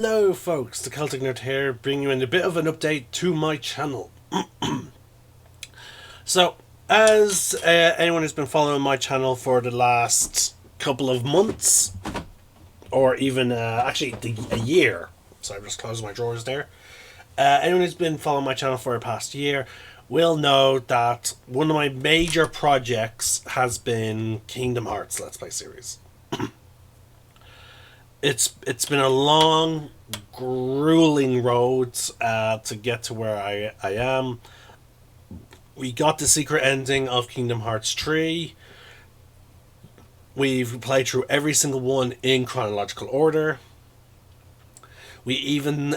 Hello folks, the Celtic Nerd here, bringing you in a bit of an update to my channel. So, as anyone who's been following my channel for the last couple of months, or even a year, so I just closed my drawers there. Anyone who's been following my channel for the past year will know that one of my major projects has been Kingdom Hearts Let's Play series. It's been a long, grueling road to get to where I am. We got the secret ending of Kingdom Hearts 3. We've played through every single one in chronological order. We even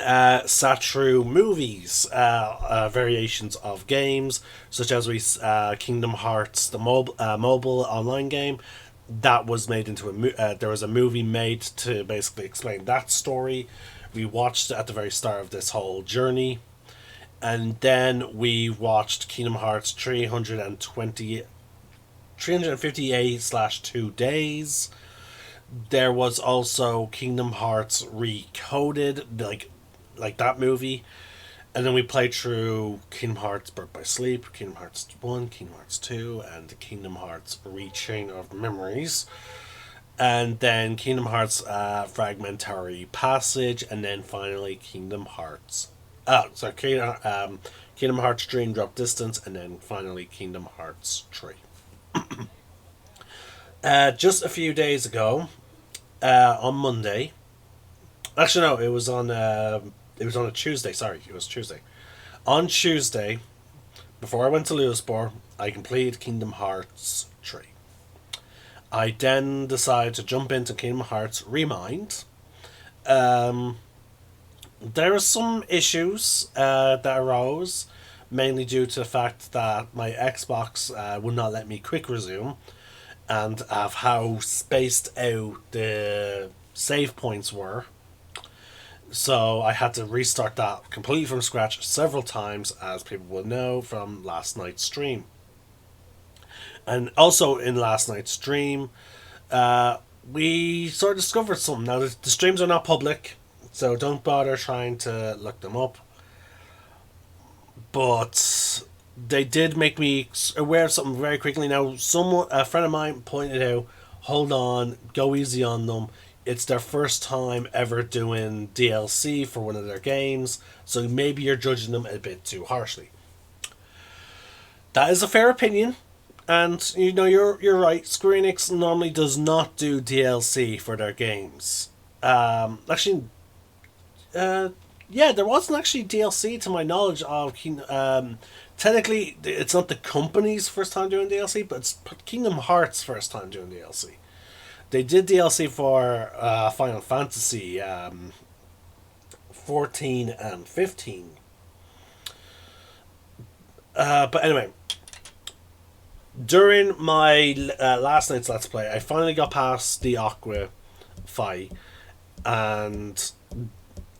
sat through movies, variations of games, such as Kingdom Hearts, the mobile online game, that was made into there was a movie made to basically explain that story. We watched it at the very start of this whole journey, and then we watched Kingdom Hearts 358 slash 2 days. There was also Kingdom Hearts Recoded, like that movie. And then we played through Kingdom Hearts Birth by Sleep, Kingdom Hearts 1, Kingdom Hearts 2, and Kingdom Hearts Rechain of Memories. And then Kingdom Hearts Fragmentary Passage, and then finally Kingdom Hearts. Kingdom Hearts Dream Drop Distance, and then finally Kingdom Hearts 3. Just a few days ago, on Monday. Actually, no, it was on a Tuesday. Sorry, it was Tuesday. On Tuesday, before I went to Louisbourg, I completed Kingdom Hearts 3. I then decided to jump into Kingdom Hearts Remind. There were some issues that arose, mainly due to the fact that my Xbox would not let me quick resume, and of how spaced out the save points were. So I had to restart that completely from scratch several times, as people will know from last night's stream. And also in last night's stream, we sort of discovered something. Now, the streams are not public, so don't bother trying to look them up. But they did make me aware of something very quickly. Now, a friend of mine pointed out, hold on, go easy on them. It's their first time ever doing DLC for one of their games, so maybe you're judging them a bit too harshly. That is a fair opinion, and you're right. Square Enix normally does not do DLC for their games. Actually, yeah, there wasn't actually DLC to my knowledge of technically, it's not the company's first time doing DLC, but it's Kingdom Hearts' first time doing DLC. They did DLC for Final Fantasy 14 and 15. But anyway, during my last night's Let's Play, I finally got past the Aqua fight, and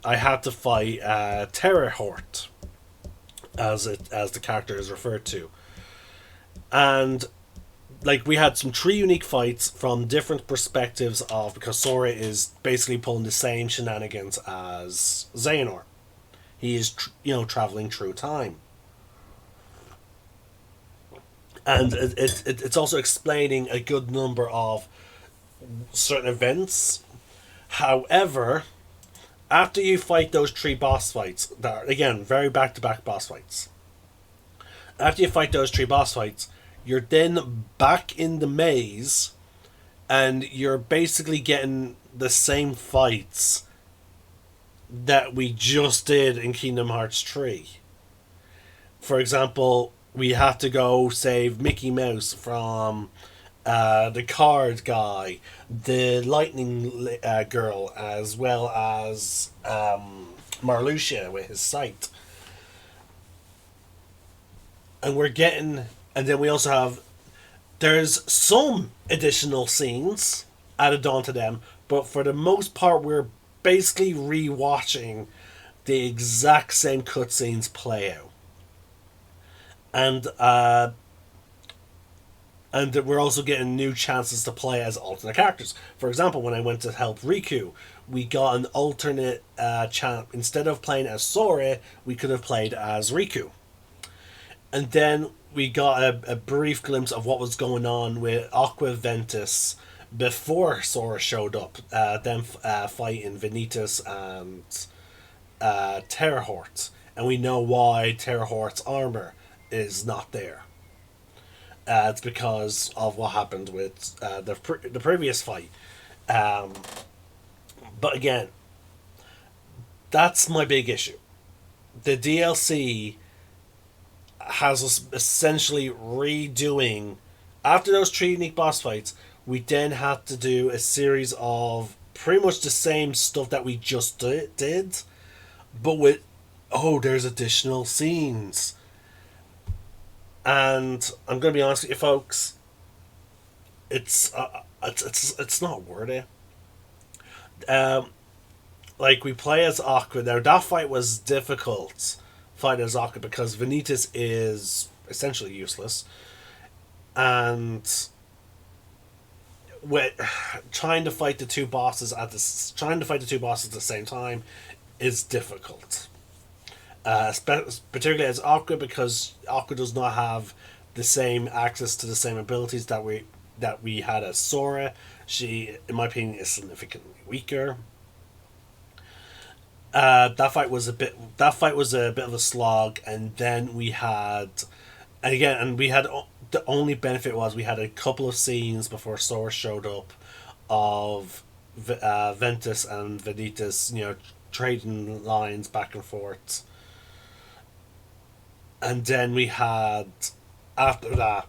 I had to fight Terrahort, as the character is referred to. And we had some 3 unique fights from different perspectives of, because Sora is basically pulling the same shenanigans as Xehanort. He is traveling through time, and it's also explaining a good number of certain events. However, after you fight those 3 boss fights, that are, again, very back-to-back boss fights, after you fight those 3 boss fights, you're then back in the maze, and you're basically getting the same fights that we just did in Kingdom Hearts 3. For example, we have to go save Mickey Mouse from the card guy, the lightning girl, as well as Marluxia with his sight. And then we also have, there's some additional scenes added onto them, but for the most part, we're basically rewatching the exact same cutscenes play out. And we're also getting new chances to play as alternate characters. For example, when I went to help Riku, we got an alternate champ. Instead of playing as Sora, we could have played as Riku. And then we got a brief glimpse of what was going on with Aqua Ventus before Sora showed up. Them fighting Vanitas and Terrahort. And we know why Terrahort's armor is not there. It's because of what happened with the previous fight. Um, but again, that's my big issue. The DLC has us essentially redoing, after those three unique boss fights, we then had to do a series of pretty much the same stuff that we just did, but with, oh, there's additional scenes. And I'm gonna be honest with you, folks. It's not worth it. Um, like, we play as Aqua. Now that fight was difficult, fighting as Aqua, because Vanitas is essentially useless, and with trying to fight the two bosses at the same time is difficult. Particularly as Aqua, because Aqua does not have the same access to the same abilities that we had as Sora. She, in my opinion, is significantly weaker. That fight was a bit of a slog, and then we had, the only benefit was we had a couple of scenes before Sora showed up of Ventus and Vanitas, trading lines back and forth. And then we had, after that,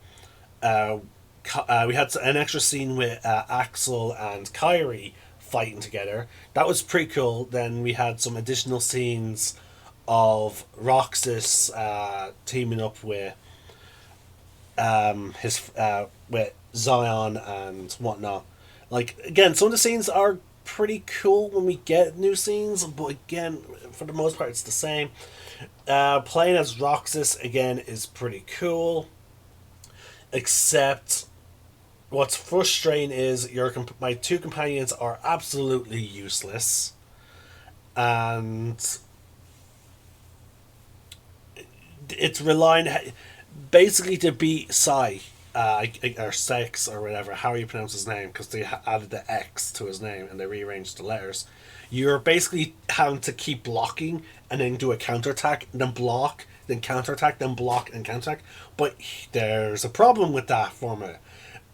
we had an extra scene with Axel and Kyrie fighting together. That was pretty cool. Then we had some additional scenes of Roxas teaming up his with Zion and whatnot. Like, again, some of the scenes are pretty cool when we get new scenes, but again, for the most part, it's the same. Playing as Roxas again is pretty cool, except what's frustrating is my two companions are absolutely useless, and it's relying basically to beat Sai, or Sex or whatever, how you pronounce his name, because they added the X to his name and they rearranged the letters. You're basically having to keep blocking and then do a counterattack, then block, then counterattack, then block and counterattack. But there's a problem with that formula.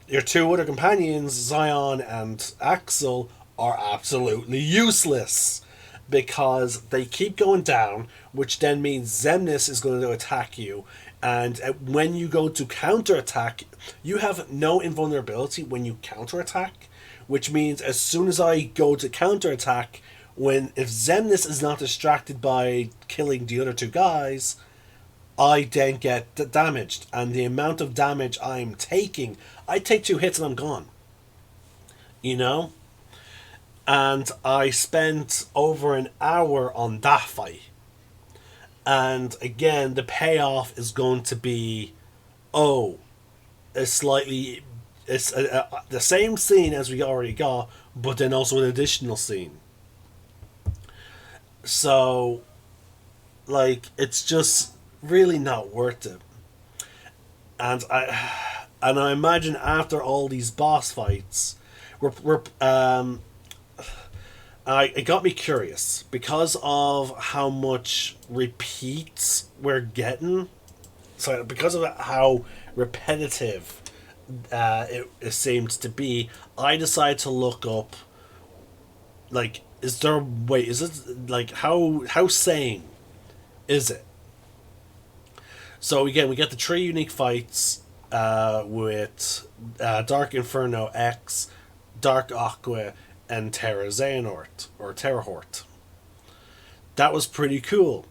Your two other companions, Zion and Axel, are absolutely useless because they keep going down, which then means Xemnas is going to attack you. And when you go to counterattack, you have no invulnerability when you counterattack, which means as soon as I go to counterattack, if Xemnas is not distracted by killing the other two guys, I then get damaged. And the amount of damage I'm taking, I take 2 hits and I'm gone. And I spent over an hour on that fight. And again, the payoff is going to be, it's the same scene as we already got, but then also an additional scene. So, it's just really not worth it. And I imagine after all these boss fights, it got me curious because of how much repeats we're getting. So because of how repetitive it seemed to be, I decided to look up. Is it how sane is it? So again, we get the 3 unique fights with Dark Inferno X, Dark Aqua, and Terra Xehanort, or Terrahort. That was pretty cool.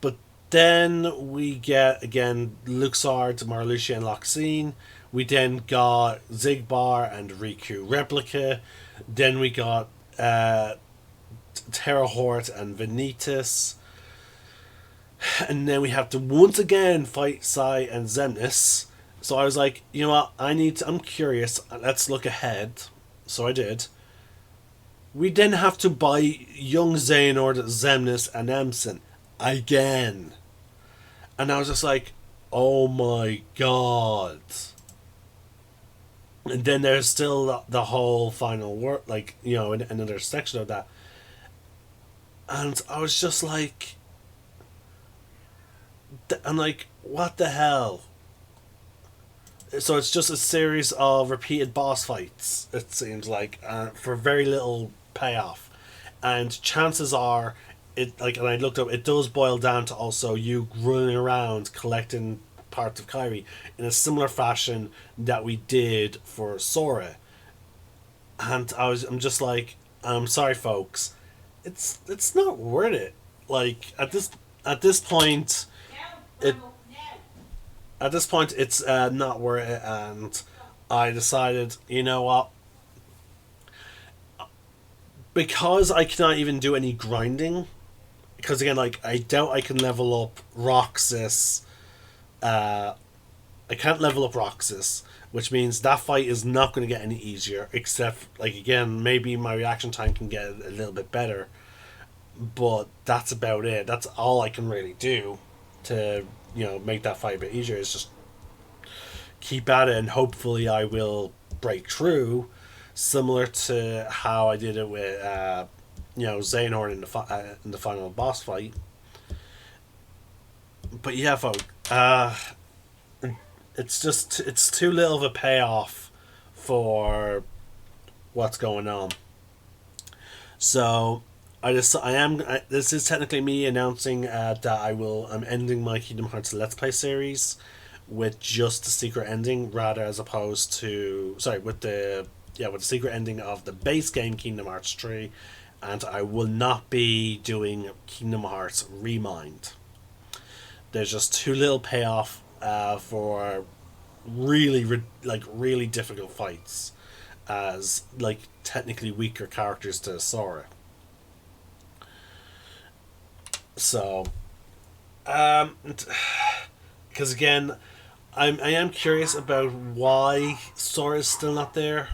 But then we get, again, Luxord, Marluxia, and Loxine. We then got Xigbar and Riku Replica. Then we got Terrahort and Vanitas. And then we have to once again fight Sai and Xemnas. So I was like, you know what, I'm curious, let's look ahead. So I did. We then have to buy young Xehanort, Xemnas, and Emson again. And I was just like, oh my god. And then there's still the whole final work, like, another section of that. And I was just like, I'm like, what the hell? So it's just a series of repeated boss fights, it seems like, for very little payoff. And chances are, and I looked up, it does boil down to also you running around collecting parts of Kyrie in a similar fashion that we did for Sora. And I'm just like, I'm sorry, folks, it's not worth it. Like at this point, it at this point it's not worth it, and I decided, you know what, because I cannot even do any grinding. Because again, like I doubt I can level up Roxas. Uh, I can't level up Roxas, which means that fight is not going to get any easier. Except, like again, maybe my reaction time can get a little bit better, but that's about it. That's all I can really do to make that fight a bit easier. Is just keep at it, and hopefully I will break through, similar to how I did it with Xehanort in the final boss fight. But yeah, folks, it's too little of a payoff for what's going on. So this is technically me announcing that I'm ending my Kingdom Hearts Let's Play series with just the secret ending, rather as opposed to with the secret ending of the base game Kingdom Hearts 3, and I will not be doing Kingdom Hearts Remind. There's just too little payoff for really difficult fights as like technically weaker characters to Sora. So, because again, I am curious about why Sora's still not there.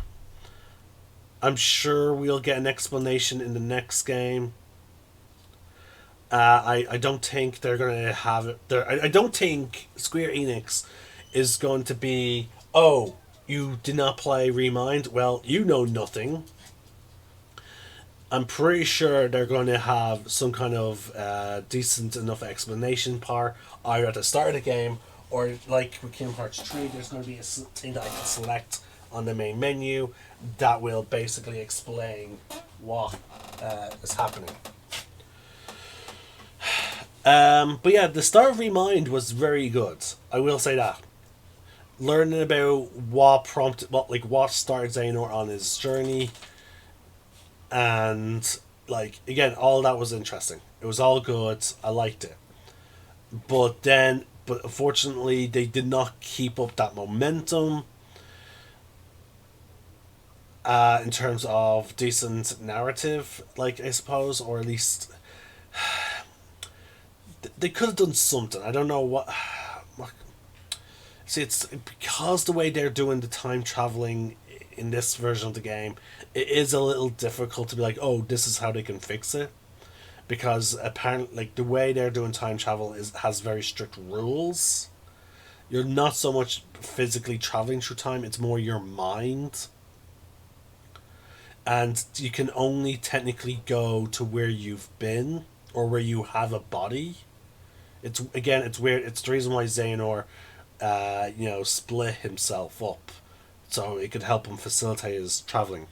I'm sure we'll get an explanation in the next game. I don't think they're going to have it there. I don't think Square Enix is going to be, oh, you did not play Remind? Well, you know nothing. I'm pretty sure they're going to have some kind of decent enough explanation part either at the start of the game, or like with Kingdom Hearts 3, there's going to be a thing that I can select on the main menu that will basically explain what is happening. But yeah, the start of Remind was very good. I will say that. Learning about what started Xehanort on his journey, and like again, all that was interesting. It was all good. I liked it. But unfortunately, they did not keep up that momentum. In terms of decent narrative, like I suppose, or at least they could have done something. I don't know what. See, it's because the way they're doing the time traveling in this version of the game, it is a little difficult to be like, oh, this is how they can fix it, because apparently, like the way they're doing time travel has very strict rules. You're not so much physically traveling through time; it's more your mind, and you can only technically go to where you've been or where you have a body. It's weird. It's the reason why Xehanort, split himself up, so it could help him facilitate his traveling.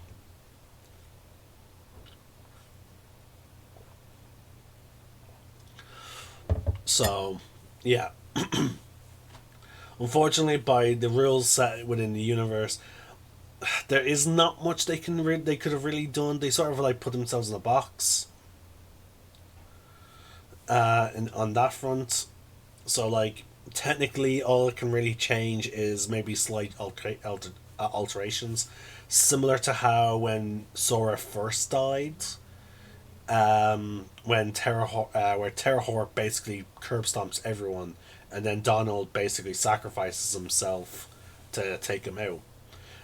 So, yeah. Unfortunately, by the rules set within the universe, there is not much they could have really done. They sort of like put themselves in a box. And on that front, so like technically, all it can really change is maybe slight alterations, similar to how when Sora first died, when where Terrahawk basically curb stomps everyone, and then Donald basically sacrifices himself to take him out.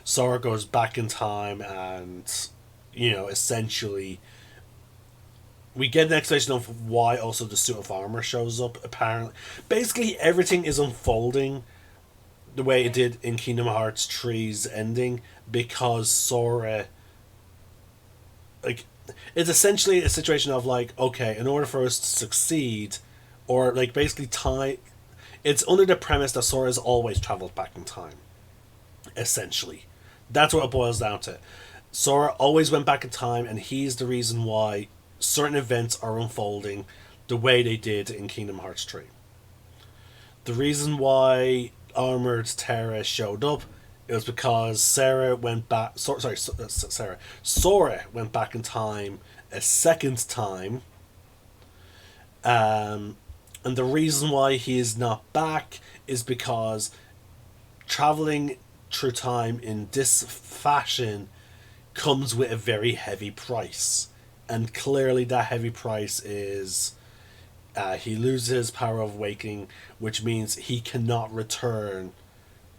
Sora goes back in time and essentially we get an explanation of why also the suit of armor shows up. Apparently, basically everything is unfolding the way it did in Kingdom Hearts 3's ending because Sora, like, it's essentially a situation of like, okay, in order for us to succeed, or like basically time, it's under the premise that Sora has always traveled back in time. Essentially, that's what it boils down to. Sora always went back in time, and he's the reason why certain events are unfolding the way they did in Kingdom Hearts 3. The reason why Armored Terra showed up, it was because Sarah went back. Sarah. Sora went back in time a second time. And the reason why he is not back is because traveling through time in this fashion comes with a very heavy price. And clearly, that heavy price is he loses his power of awakening, which means he cannot return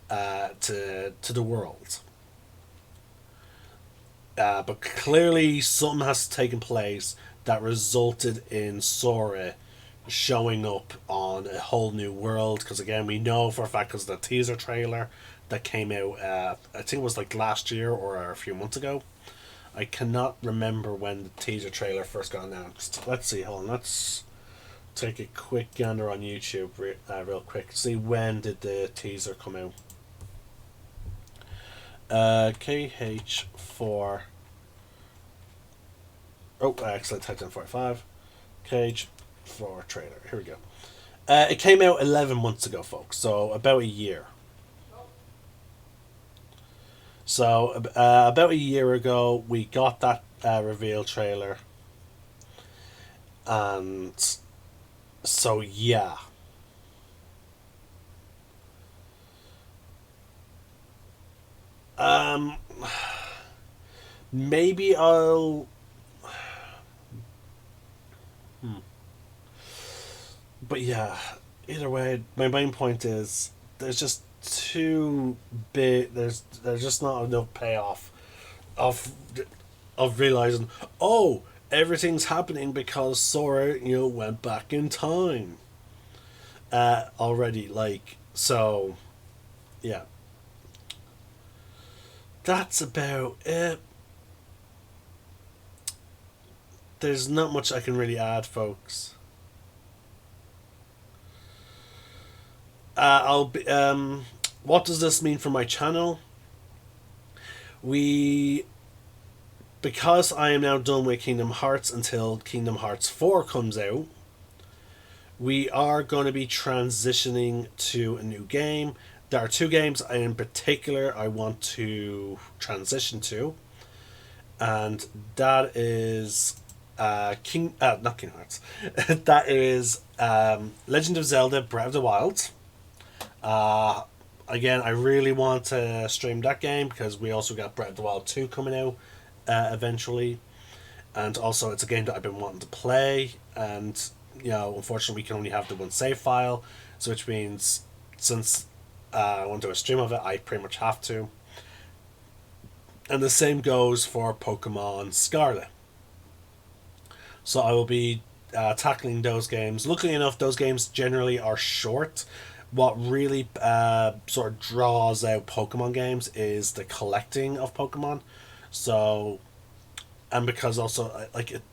to the world. But clearly, something has taken place that resulted in Sora showing up on a whole new world. Because again, we know for a fact because the teaser trailer that came out, I think it was like last year or a few months ago. I cannot remember when the teaser trailer first got announced. Let's see, hold on, let's take a quick gander on YouTube real quick. See when did the teaser come out. KH4. Oh, I actually typed in 45. KH4 trailer. Here we go. It came out 11 months ago, folks, so about a year. So, about a year ago, we got that reveal trailer. And so, yeah. Maybe I'll. But yeah, either way, my main point is there's just too big. There's just not enough payoff of realizing, oh, everything's happening because Sora went back in time. Already, like, so, yeah. That's about it. There's not much I can really add, folks. I'll be. What does this mean for my channel? Because I am now done with Kingdom Hearts until Kingdom Hearts 4 comes out, we are going to be transitioning to a new game. There are two games in particular I want to transition to, and that is not Kingdom Hearts. That is Legend of Zelda: Breath of the Wild. Again, I really want to stream that game because we also got Breath of the Wild 2 coming out eventually, and also it's a game that I've been wanting to play, and unfortunately we can only have the one save file, so which means since I want to do a stream of it, I pretty much have to. And the same goes for Pokemon Scarlet. So I will be tackling those games. Luckily enough, those games generally are short. What really sort of draws out Pokemon games is the collecting of Pokemon. So, and because also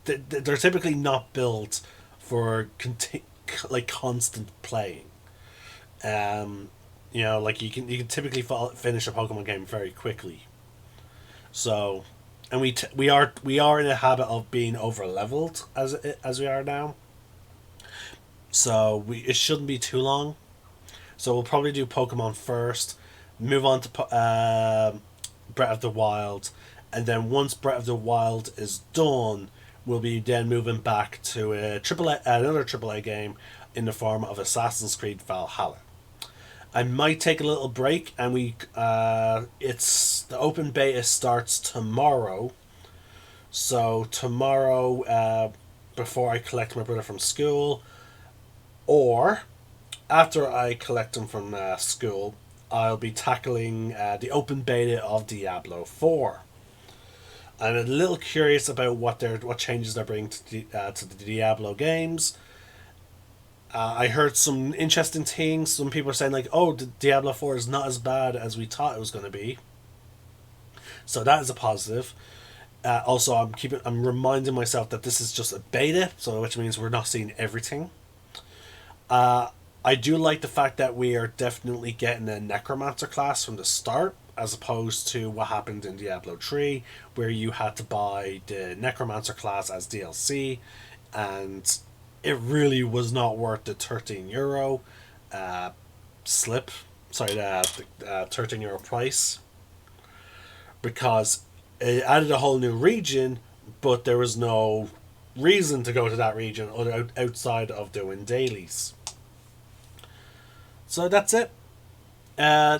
they're typically not built for constant playing. Like you can typically finish a Pokemon game very quickly. So, and we are in a habit of being over leveled as we are now. So it shouldn't be too long. So we'll probably do Pokemon first, move on to Breath of the Wild, and then once Breath of the Wild is done, we'll be then moving back to another AAA game in the form of Assassin's Creed Valhalla. I might take a little break, and it's the open beta starts tomorrow. So tomorrow, before I collect my brother from school, or after I collect him from school, I'll be tackling the open beta of Diablo 4. I'm a little curious about what changes they're bringing to the Diablo games. I heard some interesting things. Some people are saying like, "Oh, Diablo 4 is not as bad as we thought it was going to be." So that is a positive. Also, I'm reminding myself that this is just a beta, so which means we're not seeing everything. I do like the fact that we are definitely getting a Necromancer class from the start, as opposed to what happened in Diablo 3, where you had to buy the Necromancer class as DLC, and it really was not worth the €13 uh, slip. Sorry, the €13 price, because it added a whole new region, but there was no reason to go to that region outside of doing dailies. So that's it. Uh,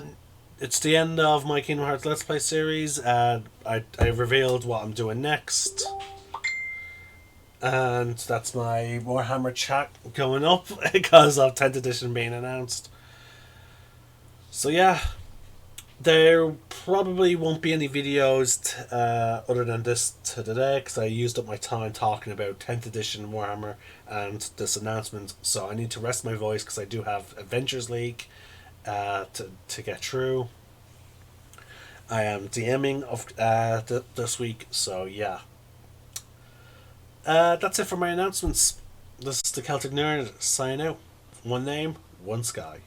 it's the end of my Kingdom Hearts Let's Play series. I revealed what I'm doing next. And that's my Warhammer chat going up because of 10th edition being announced. So yeah, there probably won't be any videos other than this today because I used up my time talking about 10th edition Warhammer and this announcement. So I need to rest my voice because I do have Adventures League to get through. I am DMing of this week, so yeah. That's it for my announcements. This is the Celtic Nerd signing out. One name, one sky.